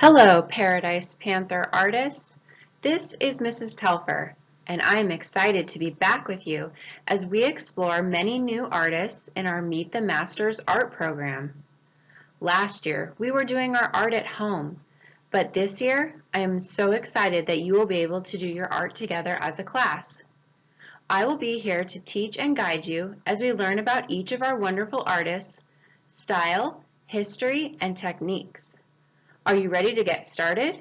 Hello, Paradise Panther artists. This is Mrs. Telfer, and I'm excited to be back with you as we explore many new artists in our Meet the Masters art program. Last year, we were doing our art at home, but this year, I am so excited that you will be able to do your art together as a class. I will be here to teach and guide you as we learn about each of our wonderful artists, style, history, and techniques. Are you ready to get started?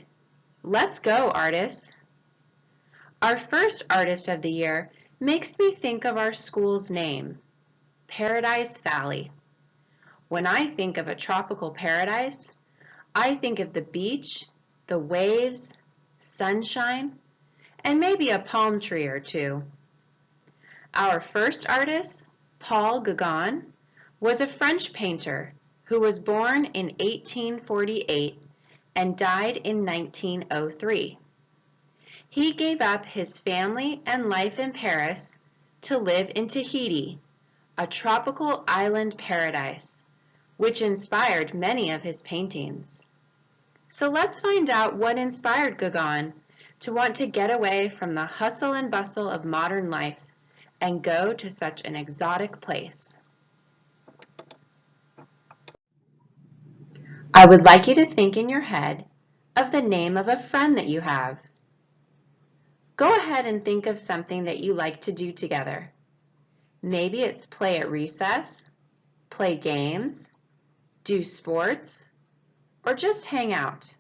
Let's go, artists! Our first artist of the year makes me think of our school's name, Paradise Valley. When I think of a tropical paradise, I think of the beach, the waves, sunshine, and maybe a palm tree or two. Our first artist, Paul Gauguin, was a French painter who was born in 1848 and died in 1903. He gave up his family and life in Paris to live in Tahiti, a tropical island paradise, which inspired many of his paintings. So let's find out what inspired Gauguin to want to get away from the hustle and bustle of modern life and go to such an exotic place. I would like you to think in your head of the name of a friend that you have. Go ahead and think of something that you like to do together. Maybe it's play at recess, play games, do sports, or just hang out.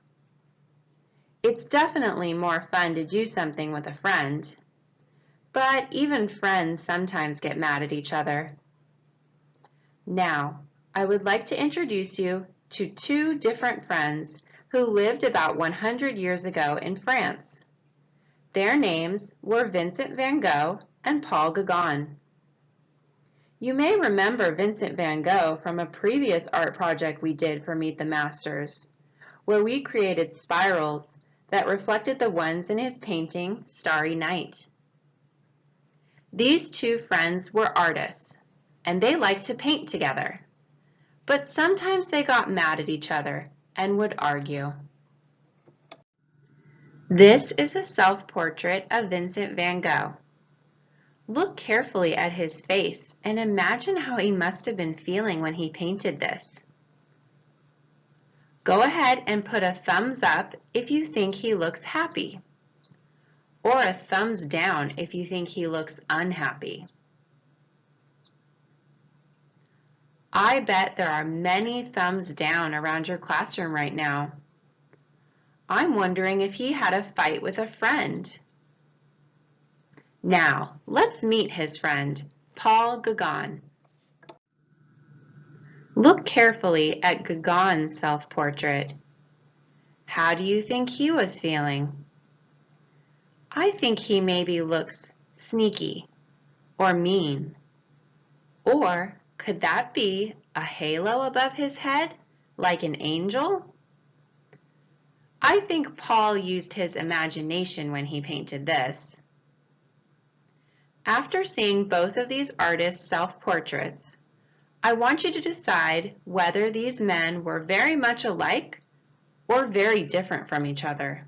It's definitely more fun to do something with a friend, but even friends sometimes get mad at each other. Now, I would like to introduce you to two different friends who lived about 100 years ago in France. Their names were Vincent Van Gogh and Paul Gauguin. You may remember Vincent Van Gogh from a previous art project we did for Meet the Masters, where we created spirals that reflected the ones in his painting, Starry Night. These two friends were artists, and they liked to paint together. But sometimes they got mad at each other and would argue. This is a self-portrait of Vincent Van Gogh. Look carefully at his face and imagine how he must have been feeling when he painted this. Go ahead and put a thumbs up if you think he looks happy, or a thumbs down if you think he looks unhappy. I bet there are many thumbs down around your classroom right now. I'm wondering if he had a fight with a friend. Now, let's meet his friend, Paul Gauguin. Look carefully at Gauguin's self-portrait. How do you think he was feeling? I think he maybe looks sneaky or mean. Or could that be a halo above his head, like an angel? I think Paul used his imagination when he painted this. After seeing both of these artists' self-portraits, I want you to decide whether these men were very much alike or very different from each other.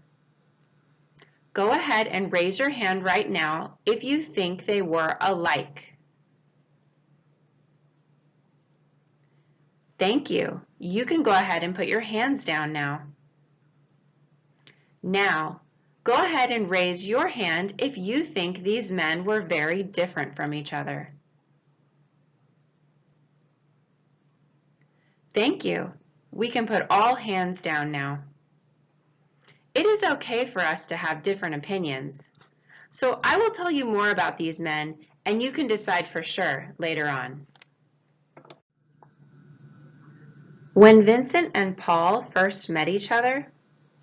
Go ahead and raise your hand right now if you think they were alike. Thank you. You can go ahead and put your hands down now. Now, go ahead and raise your hand if you think these men were very different from each other. Thank you. We can put all hands down now. It is okay for us to have different opinions. So I will tell you more about these men and you can decide for sure later on. When Vincent and Paul first met each other,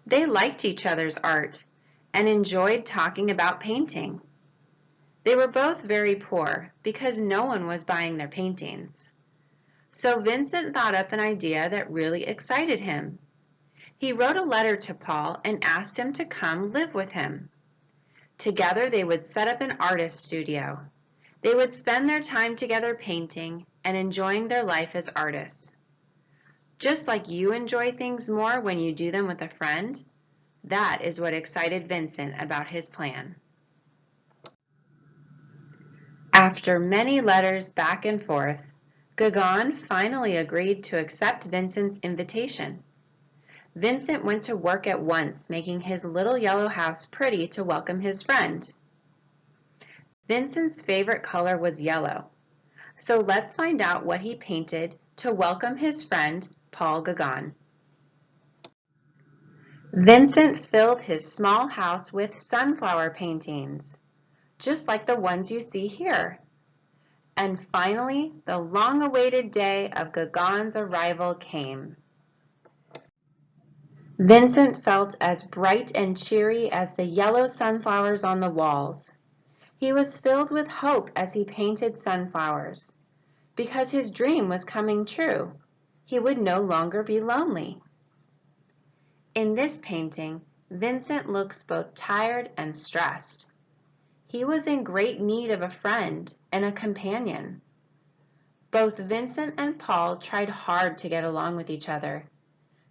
they liked each other's art and enjoyed talking about painting. They were both very poor because no one was buying their paintings. So Vincent thought up an idea that really excited him. He wrote a letter to Paul and asked him to come live with him. Together they would set up an artist studio. They would spend their time together painting and enjoying their life as artists. Just like you enjoy things more when you do them with a friend, that is what excited Vincent about his plan. After many letters back and forth, Gauguin finally agreed to accept Vincent's invitation. Vincent went to work at once, making his little yellow house pretty to welcome his friend. Vincent's favorite color was yellow, so let's find out what he painted to welcome his friend, Paul Gauguin. Vincent filled his small house with sunflower paintings, just like the ones you see here. And finally, the long-awaited day of Gauguin's arrival came. Vincent felt as bright and cheery as the yellow sunflowers on the walls. He was filled with hope as he painted sunflowers, because his dream was coming true. He would no longer be lonely. In this painting, Vincent looks both tired and stressed. He was in great need of a friend and a companion. Both Vincent and Paul tried hard to get along with each other.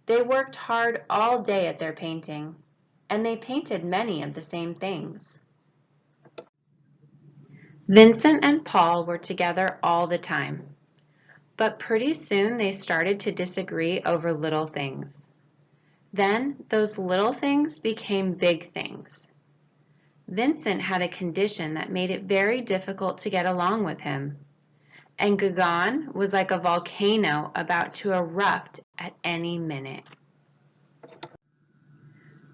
They worked hard all day at their painting, and they painted many of the same things. Vincent and Paul were together all the time, but pretty soon they started to disagree over little things. Then those little things became big things. Vincent had a condition that made it very difficult to get along with him, and Gauguin was like a volcano about to erupt at any minute.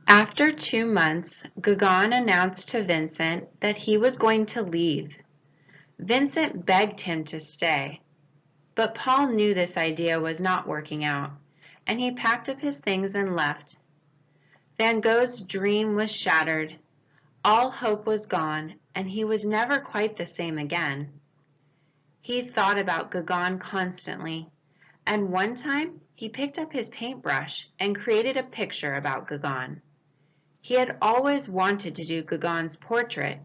After 2 months, Gauguin announced to Vincent that he was going to leave. Vincent begged him to stay, but Paul knew this idea was not working out, and he packed up his things and left. Van Gogh's dream was shattered. All hope was gone, and he was never quite the same again. He thought about Gauguin constantly, and one time he picked up his paintbrush and created a picture about Gauguin. He had always wanted to do Gauguin's portrait,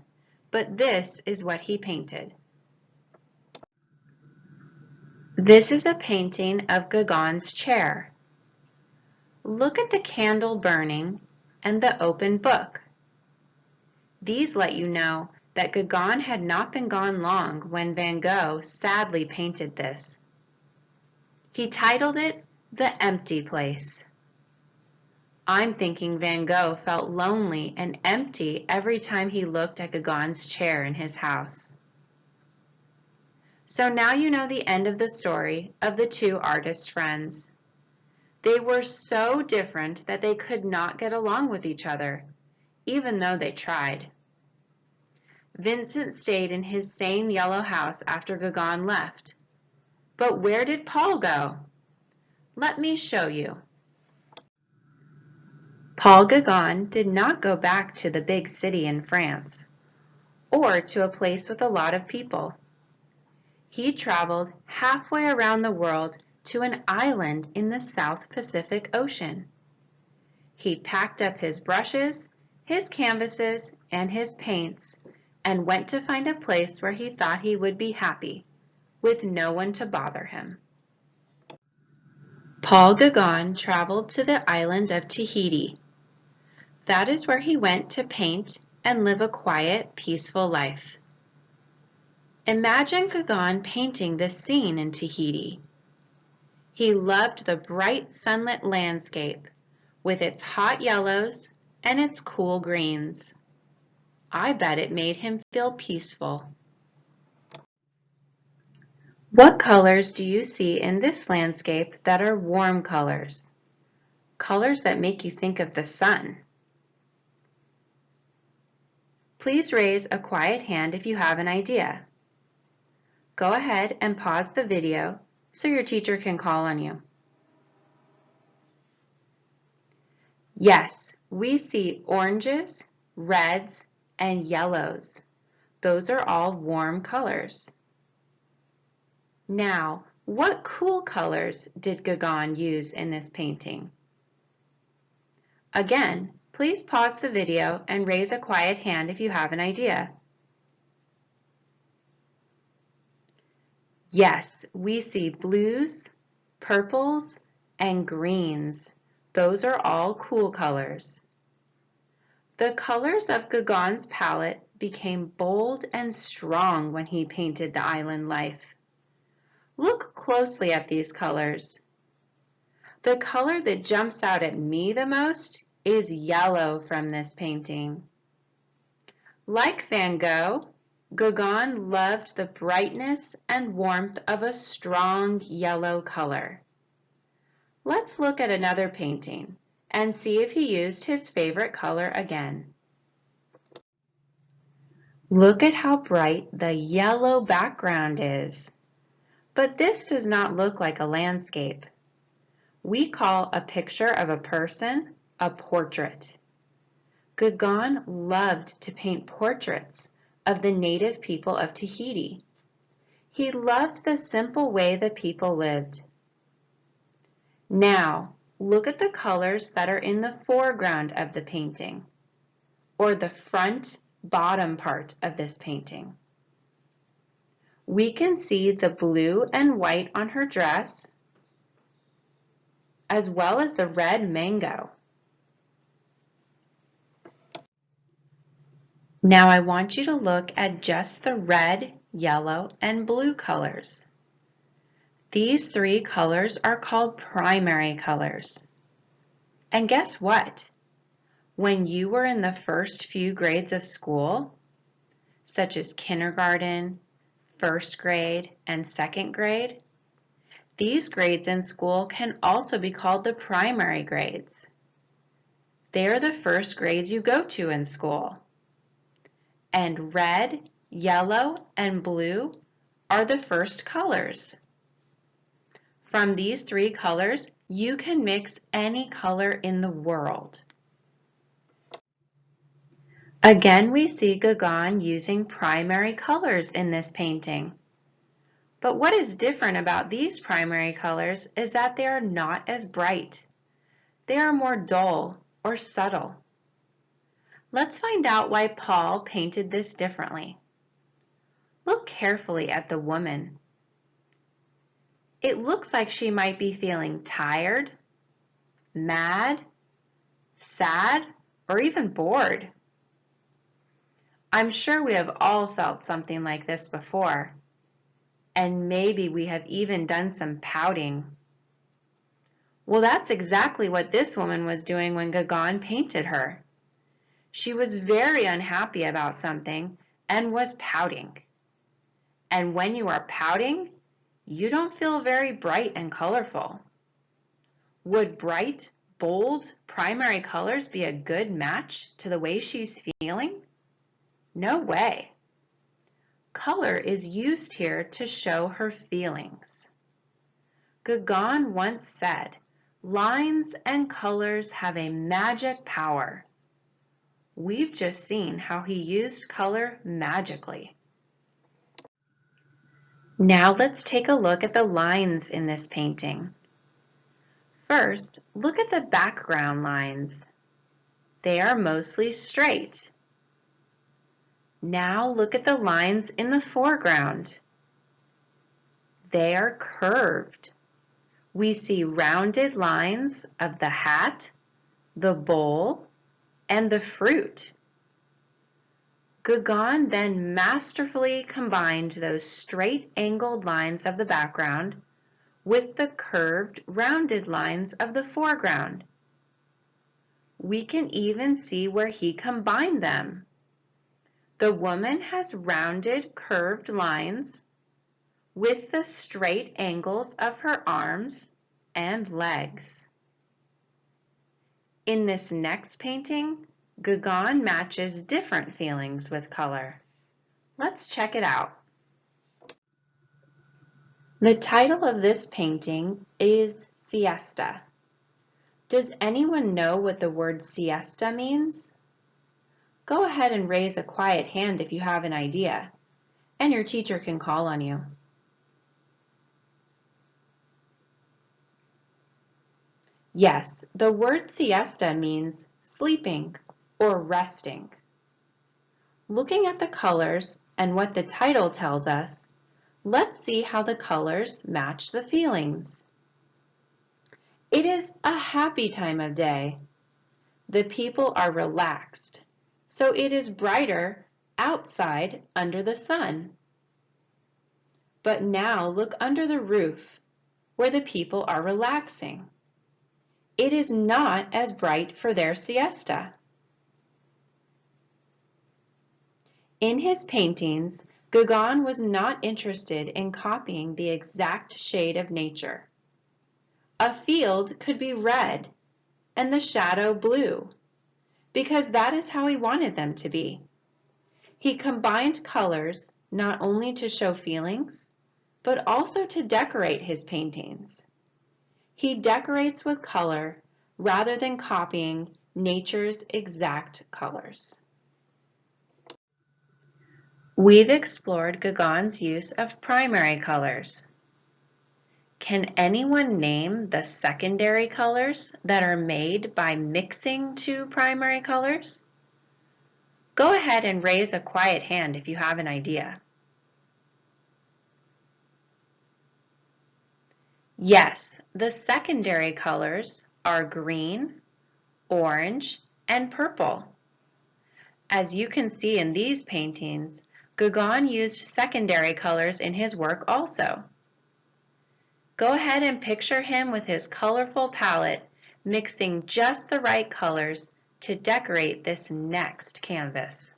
but this is what he painted. This is a painting of Gauguin's chair. Look at the candle burning and the open book. These let you know that Gauguin had not been gone long when Van Gogh sadly painted this. He titled it "The Empty Place." I'm thinking Van Gogh felt lonely and empty every time he looked at Gauguin's chair in his house. So now you know the end of the story of the two artist friends. They were so different that they could not get along with each other, even though they tried. Vincent stayed in his same yellow house after Gauguin left. But where did Paul go? Let me show you. Paul Gauguin did not go back to the big city in France, or to a place with a lot of people. He traveled halfway around the world to an island in the South Pacific Ocean. He packed up his brushes, his canvases, and his paints, and went to find a place where he thought he would be happy, with no one to bother him. Paul Gauguin traveled to the island of Tahiti. That is where he went to paint and live a quiet, peaceful life. Imagine Gauguin painting this scene in Tahiti. He loved the bright sunlit landscape with its hot yellows and its cool greens. I bet it made him feel peaceful. What colors do you see in this landscape that are warm colors? Colors that make you think of the sun. Please raise a quiet hand if you have an idea. Go ahead and pause the video so your teacher can call on you. Yes, we see oranges, reds, and yellows. Those are all warm colors. Now, what cool colors did Gauguin use in this painting? Again, please pause the video and raise a quiet hand if you have an idea. Yes, we see blues, purples, and greens. Those are all cool colors. The colors of Gauguin's palette became bold and strong when he painted the island life. Look closely at these colors. The color that jumps out at me the most is yellow from this painting. Like Van Gogh, Gauguin loved the brightness and warmth of a strong yellow color. Let's look at another painting and see if he used his favorite color again. Look at how bright the yellow background is. But this does not look like a landscape. We call a picture of a person a portrait. Gauguin loved to paint portraits of the native people of Tahiti. He loved the simple way the people lived. Now, look at the colors that are in the foreground of the painting, or the front bottom part of this painting. We can see the blue and white on her dress, as well as the red mango. Now I want you to look at just the red, yellow, and blue colors. These three colors are called primary colors. And guess what? When you were in the first few grades of school, such as kindergarten, first grade, and second grade, these grades in school can also be called the primary grades. They are the first grades you go to in school. And red, yellow, and blue are the first colors. From these three colors, you can mix any color in the world. Again, we see Gauguin using primary colors in this painting. But what is different about these primary colors is that they are not as bright. They are more dull or subtle. Let's find out why Paul painted this differently. Look carefully at the woman. It looks like she might be feeling tired, mad, sad, or even bored. I'm sure we have all felt something like this before. And maybe we have even done some pouting. Well, that's exactly what this woman was doing when Gauguin painted her. She was very unhappy about something and was pouting. And when you are pouting, you don't feel very bright and colorful. Would bright, bold, primary colors be a good match to the way she's feeling? No way. Color is used here to show her feelings. Gauguin once said, "Lines and colors have a magic power." We've just seen how he used color magically. Now let's take a look at the lines in this painting. First, look at the background lines. They are mostly straight. Now look at the lines in the foreground. They are curved. We see rounded lines of the hat, the bowl, and the fruit. Gauguin then masterfully combined those straight angled lines of the background with the curved rounded lines of the foreground. We can even see where he combined them. The woman has rounded, curved lines with the straight angles of her arms and legs. In this next painting, Gauguin matches different feelings with color. Let's check it out. The title of this painting is Siesta. Does anyone know what the word siesta means? Go ahead and raise a quiet hand if you have an idea, and your teacher can call on you. Yes, the word siesta means sleeping or resting. Looking at the colors and what the title tells us, let's see how the colors match the feelings. It is a happy time of day. The people are relaxed, so it is brighter outside under the sun. But now look under the roof, where the people are relaxing. It is not as bright for their siesta. In his paintings, Gauguin was not interested in copying the exact shade of nature. A field could be red and the shadow blue, because that is how he wanted them to be. He combined colors not only to show feelings, but also to decorate his paintings. He decorates with color rather than copying nature's exact colors. We've explored Gauguin's use of primary colors. Can anyone name the secondary colors that are made by mixing two primary colors? Go ahead and raise a quiet hand if you have an idea. Yes, the secondary colors are green, orange, and purple. As you can see in these paintings, Gauguin used secondary colors in his work also. Go ahead and picture him with his colorful palette, mixing just the right colors to decorate this next canvas.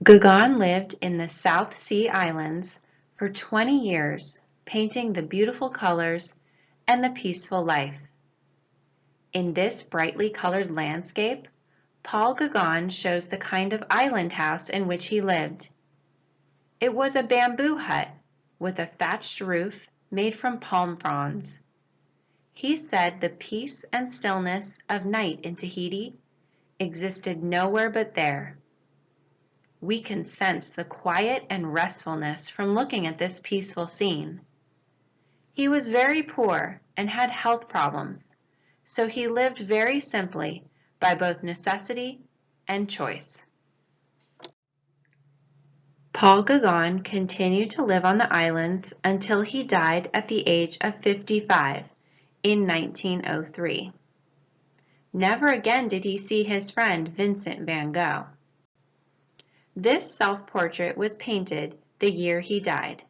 Gauguin lived in the South Sea Islands for 20 years, painting the beautiful colors and the peaceful life. In this brightly colored landscape, Paul Gauguin shows the kind of island house in which he lived. It was a bamboo hut with a thatched roof made from palm fronds. He said the peace and stillness of night in Tahiti existed nowhere but there. We can sense the quiet and restfulness from looking at this peaceful scene. He was very poor and had health problems, so he lived very simply by both necessity and choice. Paul Gauguin continued to live on the islands until he died at the age of 55 in 1903. Never again did he see his friend Vincent Van Gogh. This self-portrait was painted the year he died.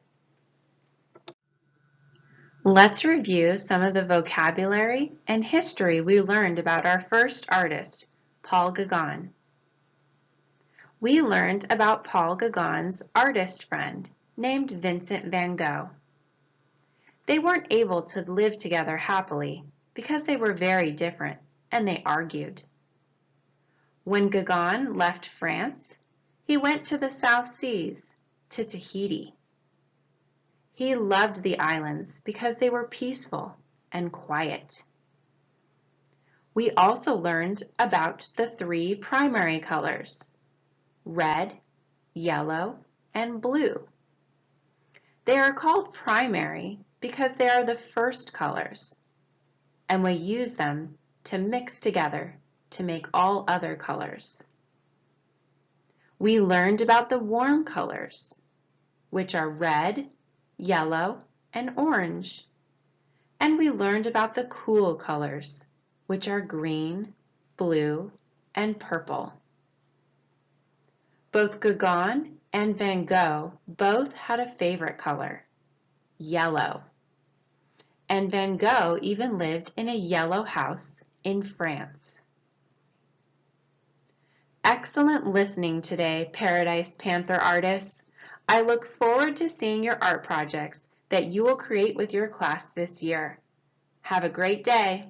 Let's review some of the vocabulary and history we learned about our first artist, Paul Gauguin. We learned about Paul Gauguin's artist friend named Vincent Van Gogh. They weren't able to live together happily because they were very different and they argued. When Gauguin left France, he went to the South Seas, to Tahiti. He loved the islands because they were peaceful and quiet. We also learned about the three primary colors: red, yellow, and blue. They are called primary because they are the first colors, and we use them to mix together to make all other colors. We learned about the warm colors, which are red, yellow, and orange. And we learned about the cool colors, which are green, blue, and purple. Both Gauguin and Van Gogh both had a favorite color, yellow. And Van Gogh even lived in a yellow house in France. Excellent listening today, Paradise Panther artists. I look forward to seeing your art projects that you will create with your class this year. Have a great day.